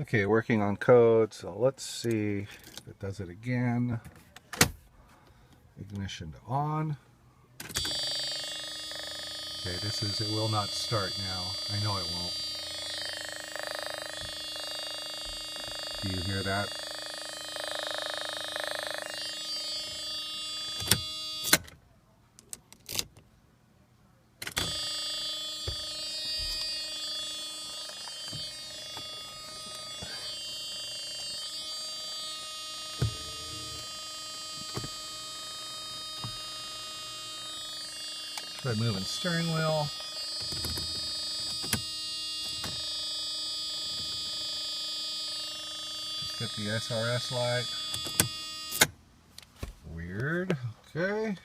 Okay, working on code, so let's see if it does it again. Ignition to on. Okay, it will not start now. I know it won't. Do you hear that? Try moving steering wheel. Just hit the SRS light. Weird. Okay.